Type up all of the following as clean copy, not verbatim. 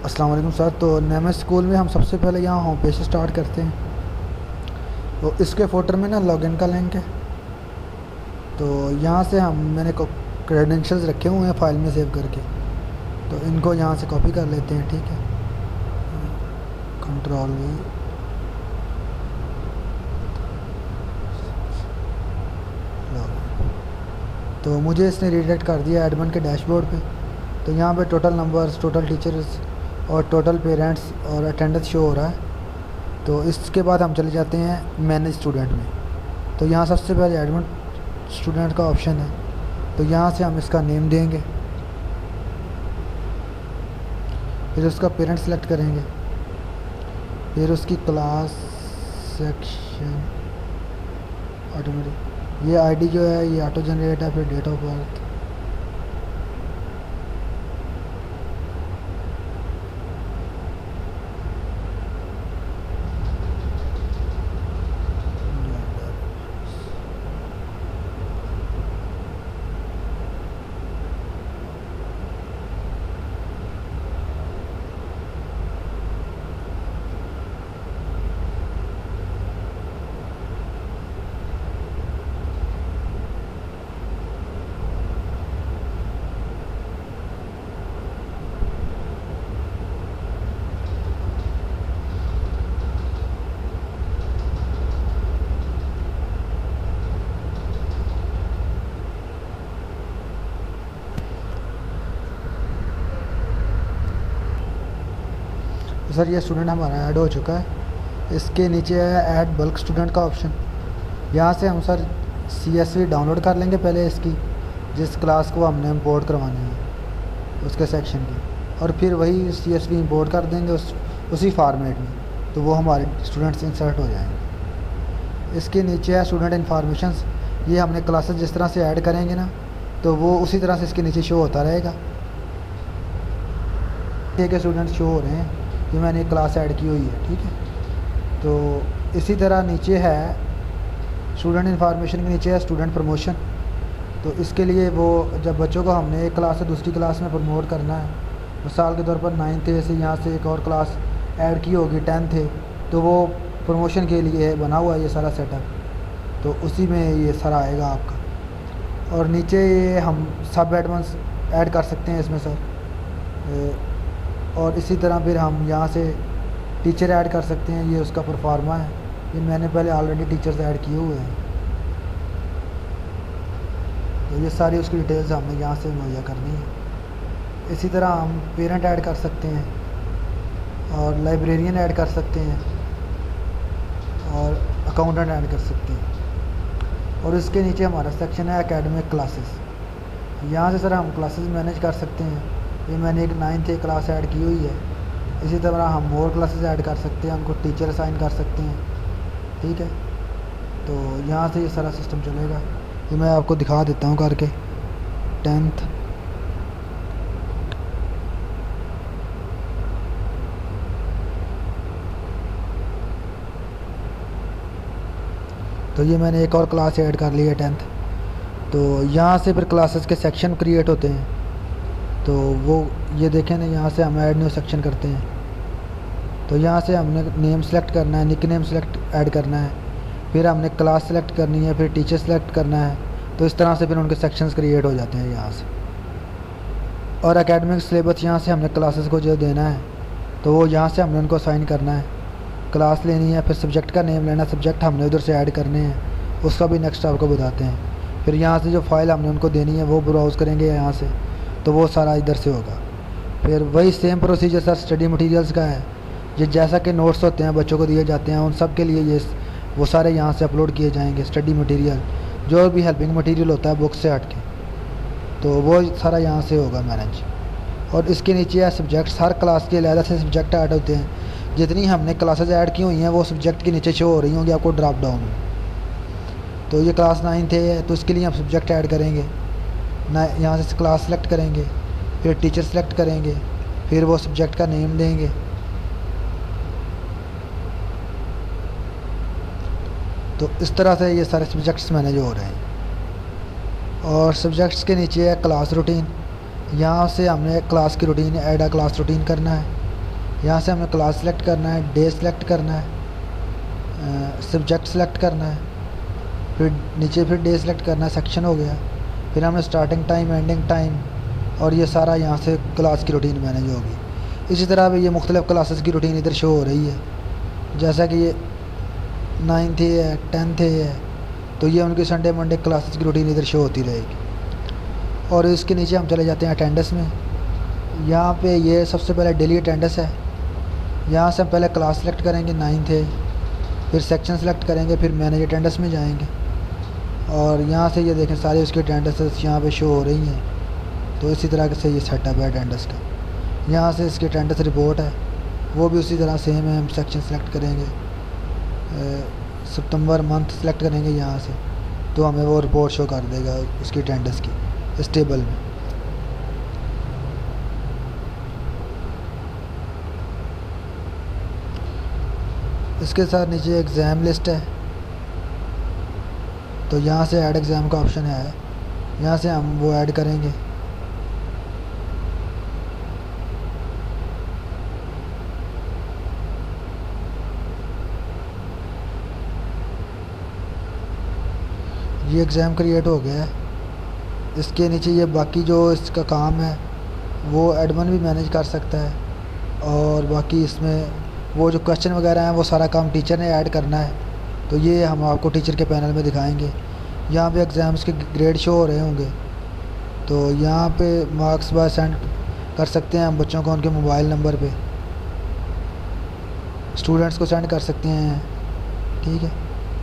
अस्सलाम वालेकुम सर। तो नेमस स्कूल में हम सबसे पहले यहाँ होम पेज से स्टार्ट करते हैं। तो इसके फोल्डर में ना लॉगिन का लिंक है। तो यहाँ से मैंने क्रेडेंशियल्स रखे हुए हैं फाइल में सेव करके। तो इनको यहाँ से कॉपी कर लेते हैं। ठीक है, कंट्रोल वी। तो मुझे इसने रीडायरेक्ट कर दिया एडमिन के डैशबोर्ड पे। तो यहाँ पे टोटल नंबर्स, टोटल टीचर्स और टोटल पेरेंट्स और अटेंडेंस शो हो रहा है। तो इसके बाद हम चले जाते हैं मैनेज स्टूडेंट में। तो यहाँ सबसे पहले एडमिन स्टूडेंट का ऑप्शन है। तो यहाँ से हम इसका नेम देंगे, फिर उसका पेरेंट सेलेक्ट करेंगे, फिर उसकी क्लास, सेक्शन, ऑटोमेटिक। ये आईडी जो है ये ऑटो जनरेट है। फिर डेट ऑफ बर्थ, तो सर ये स्टूडेंट हमारा ऐड हो चुका है। इसके नीचे है ऐड बल्क स्टूडेंट का ऑप्शन। यहाँ से हम सर CSV डाउनलोड कर लेंगे पहले इसकी, जिस क्लास को हमने इंपोर्ट करवानी है उसके सेक्शन की, और फिर वही CSV इंपोर्ट कर देंगे उसी फॉर्मेट में। तो वो हमारे स्टूडेंट्स इंसर्ट हो जाएंगे। इसके नीचे है स्टूडेंट इन्फॉर्मेशंस। ये हमने क्लासेस जिस तरह से ऐड करेंगे ना, तो वो उसी तरह से इसके नीचे शो होता रहेगा। ठीक है, स्टूडेंट शो हो रहे हैं, ये मैंने क्लास ऐड की हुई है। ठीक है, तो इसी तरह नीचे है स्टूडेंट इन्फॉर्मेशन के नीचे है स्टूडेंट प्रमोशन। तो इसके लिए वो जब बच्चों को हमने एक क्लास से दूसरी क्लास में प्रमोट करना है, मिसाल के तौर पर 9th ए से यहाँ से एक और क्लास ऐड की होगी 10th है, तो वो प्रमोशन के लिए बना हुआ है ये सारा सेटअप। तो उसी में ये सारा आएगा आपका। और नीचे ये हम सब एडवांस ऐड कर सकते हैं इसमें सर। और इसी तरह फिर हम यहाँ से टीचर ऐड कर सकते हैं। ये उसका परफॉर्मा है, ये मैंने पहले ऑलरेडी टीचर्स ऐड किए हुए हैं। तो ये सारी उसकी डिटेल्स हमने यहाँ से मुहैया करनी है। इसी तरह हम पेरेंट ऐड कर सकते हैं और लाइब्रेरियन ऐड कर सकते हैं और अकाउंटेंट ऐड कर सकते हैं। और इसके नीचे हमारा सेक्शन है एकेडमिक क्लासेस। यहाँ से सर हम क्लासेस मैनेज कर सकते हैं। ये मैंने एक 9th ए क्लास ऐड की हुई है। इसी तरह हम मोर क्लासेस ऐड कर सकते हैं, उनको टीचर असाइन कर सकते हैं। ठीक है, तो यहाँ से ये सारा सिस्टम चलेगा। ये मैं आपको दिखा देता हूँ करके। 10th, तो ये मैंने एक और क्लास ऐड कर ली है 10th। तो यहाँ से फिर क्लासेस के सेक्शन क्रिएट होते हैं। तो वो ये देखें ना, यहाँ से हम ऐड न्यू सेक्शन करते हैं। तो यहाँ से हमने नेम सेलेक्ट करना है, निक नेम सेलेक्ट ऐड करना है, फिर हमने क्लास सेलेक्ट करनी है, फिर टीचर सेलेक्ट करना है। तो इस तरह से फिर उनके सेक्शंस क्रिएट हो जाते हैं यहाँ से। और एकेडमिक सिलेबस यहाँ से हमने क्लासेस को जो देना है, तो वो यहाँ से हमने उनको असाइन करना है। क्लास लेनी है, फिर सब्जेक्ट का नेम लेना, सब्जेक्ट हमने उधर से ऐड करने हैं, उसका भी नेक्स्ट आपको बताते हैं। फिर यहाँ से जो फाइल हमने उनको देनी है वो ब्राउज़ करेंगे यहाँ से, तो वो सारा इधर से होगा। फिर वही same procedure sir study materials का है। ये जैसा कि नोट्स होते हैं बच्चों को दिए जाते हैं, उन सब के लिए ये वो सारे यहाँ से अपलोड किए जाएंगे। स्टडी मटेरियल जो भी हेल्पिंग मटेरियल होता है बुक से हट के, तो वो सारा यहाँ से होगा मैनेज। और इसके नीचे है सब्जेक्ट्स। हर क्लास के अलग से सब्जेक्ट ऐड होते हैं। जितनी हमने क्लासेस ऐड की हुई हैं वो सब्जेक्ट के नीचे शो हो रही होंगी आपको ड्रॉप डाउन में। तो ये क्लास 9th है, तो इसके लिए हम सब्जेक्ट ऐड करेंगे ना। यहाँ से क्लास सेलेक्ट करेंगे, फिर टीचर सेलेक्ट करेंगे, फिर वो सब्जेक्ट का नेम देंगे। तो इस तरह से ये सारे सब्जेक्ट्स मैनेज हो रहे हैं। और सब्जेक्ट्स के नीचे है क्लास रूटीन। यहाँ से हमने क्लास की रूटीन ऐड अ क्लास रूटीन करना है। यहाँ से हमें क्लास सेलेक्ट करना है, डे सेलेक्ट करना है, सब्जेक्ट सेलेक्ट करना है, फिर नीचे फिर डे सेलेक्ट करना है, सेक्शन हो गया। फिर हमें स्टार्टिंग टाइम, एंडिंग टाइम, और ये सारा यहाँ से क्लास की रूटीन मैनेज होगी। इसी तरह भी ये मुख्तलिफ़ क्लासेस की रूटीन इधर शो हो रही है, जैसा कि ये 9th ए है, 10th ए है, तो ये उनकी संडे मंडे क्लासेस की रूटीन इधर शो होती रहेगी। और इसके नीचे हम चले जाते हैं अटेंडेंस में। यहाँ पे ये सबसे पहले डेली अटेंडेंस है। यहाँ से हम पहले क्लास सेलेक्ट करेंगे 9th ए, फिर सेक्शन सेलेक्ट करेंगे, फिर मैनेज अटेंडेंस में जाएंगे, और यहाँ से ये देखें सारी उसकी अटेंडेंसेस यहाँ पे शो हो रही हैं। तो इसी तरह से ये सेटअप है अटेंडेंस का। यहाँ से इसकी अटेंडेंस रिपोर्ट है, वो भी उसी तरह सेम है। हम सेक्शन सेलेक्ट करेंगे, सितंबर मंथ सेलेक्ट करेंगे यहाँ से, तो हमें वो रिपोर्ट शो कर देगा उसकी अटेंडेंस की इस टेबल में। इसके साथ नीचे एग्ज़ाम लिस्ट है, तो यहाँ से ऐड एग्ज़ाम का ऑप्शन है, यहाँ से हम वो ऐड करेंगे। ये एग्ज़ाम क्रिएट हो गया है। इसके नीचे ये बाकी जो इसका काम है वो एडमिन भी मैनेज कर सकता है, और बाकी इसमें वो जो क्वेश्चन वगैरह हैं वो सारा काम टीचर ने ऐड करना है। तो ये हम आपको टीचर के पैनल में दिखाएंगे। यहाँ पे एग्ज़ाम्स के ग्रेड शो हो रहे होंगे, तो यहाँ पे मार्क्स बाय सेंड कर सकते हैं हम बच्चों को उनके मोबाइल नंबर पे, स्टूडेंट्स को सेंड कर सकते हैं, ठीक है।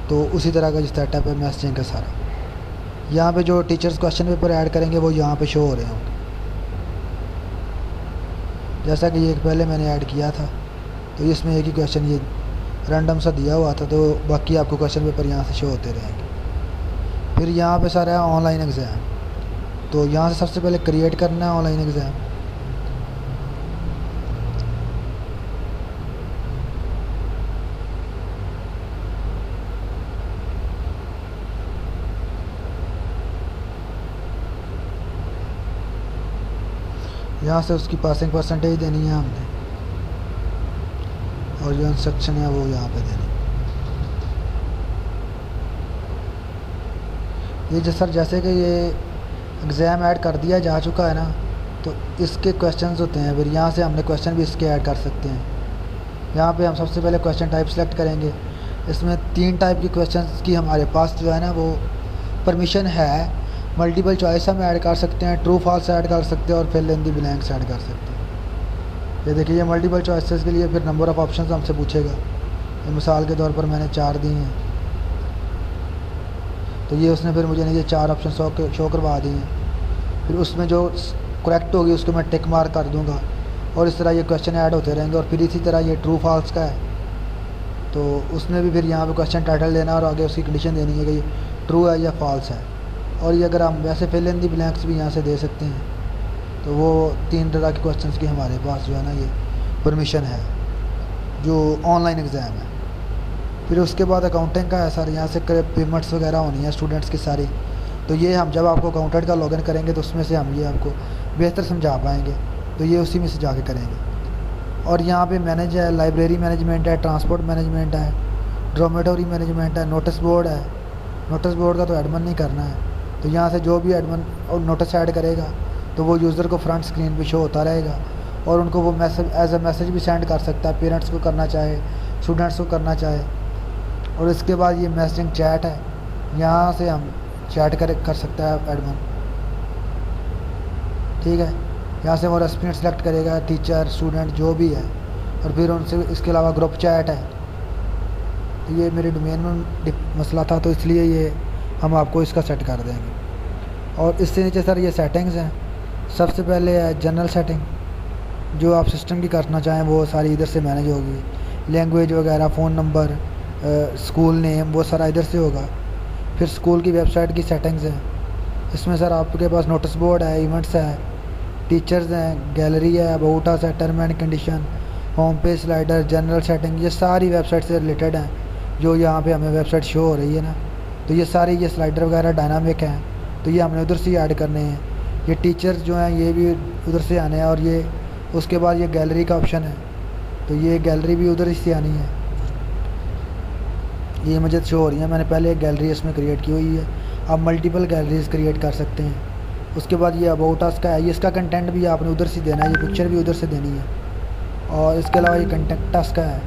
तो उसी तरह का जो सेटअप है मैसेजिंग का सारा। यहाँ पे जो टीचर्स क्वेश्चन पेपर ऐड करेंगे वो यहाँ पे शो हो रहे होंगे, जैसा कि ये पहले मैंने ऐड किया था। तो इसमें एक ही क्वेश्चन ये रैंडम सा दिया हुआ था, तो बाकी आपको क्वेश्चन पेपर यहाँ से शो होते रहेंगे। फिर यहाँ पे सारा है ऑनलाइन एग्ज़ाम, तो यहाँ से सबसे पहले क्रिएट करना है ऑनलाइन एग्ज़ाम। यहाँ से उसकी पासिंग परसेंटेज देनी है हमने, और जो इंस्ट्रक्शन है वो यहाँ पे देनी। ये जो सर जैसे कि ये एग्ज़ाम ऐड कर दिया जा चुका है ना, तो इसके क्वेश्चंस होते हैं, फिर यहाँ से हमने क्वेश्चन भी इसके ऐड कर सकते हैं। यहाँ पे हम सबसे पहले क्वेश्चन टाइप सेलेक्ट करेंगे। इसमें 3 टाइप के क्वेश्चंस की हमारे पास जो है ना वो परमिशन है। मल्टीपल चॉइस हम ऐड कर सकते हैं, ट्रू फॉल्स ऐड कर सकते हैं, और fill in the blanks add कर सकते हैं। ये देखिए, ये मल्टीपल चॉइसेस के लिए फिर नंबर ऑफ़ ऑप्शंस हमसे पूछेगा। ये मिसाल के तौर पर मैंने 4 दिए हैं, तो ये उसने फिर मुझे ये 4 ऑप्शन शो करवा दिए हैं। फिर उसमें जो करेक्ट होगी उसको मैं टिक मार्क कर दूंगा, और इस तरह ये क्वेश्चन ऐड होते रहेंगे। और फिर इसी तरह ये ट्रू फॉल्स का है, तो उसमें भी फिर यहाँ पे क्वेश्चन टाइटल देना और आगे उसकी कंडीशन देनी है कि ये ट्रू है या फॉल्स है। और ये अगर हम वैसे फिल इन दी ब्लैंक्स भी यहाँ से दे सकते हैं, तो वो 3 तरह के क्वेश्चंस की हमारे पास जो है ना ये परमिशन है जो ऑनलाइन एग्ज़ाम है। फिर उसके बाद अकाउंटिंग का है सर, यहाँ से पेमेंट्स वगैरह होनी है स्टूडेंट्स की सारी। तो ये हम जब आपको अकाउंटेंट का लॉगिन करेंगे तो उसमें से हम ये आपको बेहतर समझा पाएंगे, तो ये उसी में से जाके करेंगे। और यहाँ पे मैनेज है, लाइब्रेरी मैनेजमेंट है, ट्रांसपोर्ट मैनेजमेंट है, ड्रोमेटोरी मैनेजमेंट है, नोटिस बोर्ड है। नोटिस बोर्ड का तो एडमिन नहीं करना है, तो यहाँ से जो भी एडमिन और नोटिस ऐड करेगा तो वो यूज़र को फ्रंट स्क्रीन पे शो होता रहेगा, और उनको वो मैसेज एज अ मैसेज भी सेंड कर सकता है, पेरेंट्स को करना चाहे, स्टूडेंट्स को करना चाहे। और इसके बाद ये मैसेजिंग चैट है, यहाँ से हम चैट कर सकता है एडमिन, ठीक है। यहाँ से वो रेसिपिएंट सेलेक्ट करेगा, टीचर स्टूडेंट जो भी है, और फिर उनसे इसके अलावा ग्रुप चैट है। तो ये मेरे डोमेन में मसला था, तो इसलिए ये हम आपको इसका सेट कर देंगे। और इससे नीचे सर ये सेटिंग्स हैं। सबसे पहले है जनरल सेटिंग, जो आप सिस्टम की करना चाहें वो सारी इधर से मैनेज होगी। लैंग्वेज वगैरह, फ़ोन नंबर, स्कूल नेम, वो सारा इधर से होगा। फिर स्कूल की वेबसाइट की सेटिंग्स हैं। इसमें सर आपके पास नोटिस बोर्ड है, इवेंट्स है, टीचर्स हैं, गैलरी है, अबाउट अस है, term and condition, home page slider, general setting, ये सारी वेबसाइट से रिलेटेड हैं। जो यहाँ पे हमें वेबसाइट शो हो रही है ना, तो ये सारी ये स्लाइडर वगैरह डायनामिक हैं, तो ये हमने उधर से ही ऐड करने हैं। ये टीचर्स जो हैं ये भी उधर से आने हैं। और ये उसके बाद ये गैलरी का ऑप्शन है, तो ये गैलरी भी उधर से आनी है, ये मुझे शो हो रही है। मैंने पहले एक गैलरी इसमें क्रिएट की हुई है, आप मल्टीपल गैलरीज क्रिएट कर सकते हैं। उसके बाद ये अबाउट अस का है, ये इसका कंटेंट भी आपने उधर से देना है, ये पिक्चर भी उधर से देनी है। और इसके अलावा ये कंटेंट अस का है,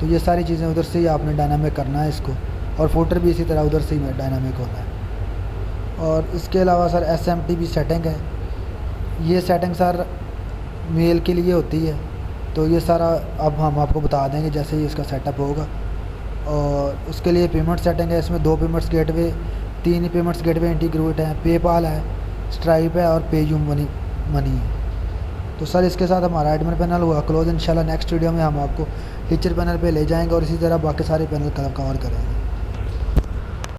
तो ये सारी चीज़ें उधर से ही आपने डायनामिक करना है इसको। और फोल्डर भी इसी तरह उधर से ही डायनामिक होना है। और इसके अलावा सर SMT भी सेटिंग है, ये सेटिंग सर मेल के लिए होती है, तो ये सारा अब हम आपको बता देंगे जैसे ही इसका सेटअप होगा। और उसके लिए पेमेंट सेटिंग है, इसमें 2 payments gateway 3 payments gateway integrate हैं, पेपाल है, स्ट्राइप है और पे यू मनी है। तो सर इसके साथ हमारा एडमिन पैनल हुआ क्लोज। इंशाल्लाह नेक्स्ट वीडियो में हम आपको टीचर पैनल पे ले जाएंगे और इसी तरह बाकी सारे पैनल कवर करेंगे।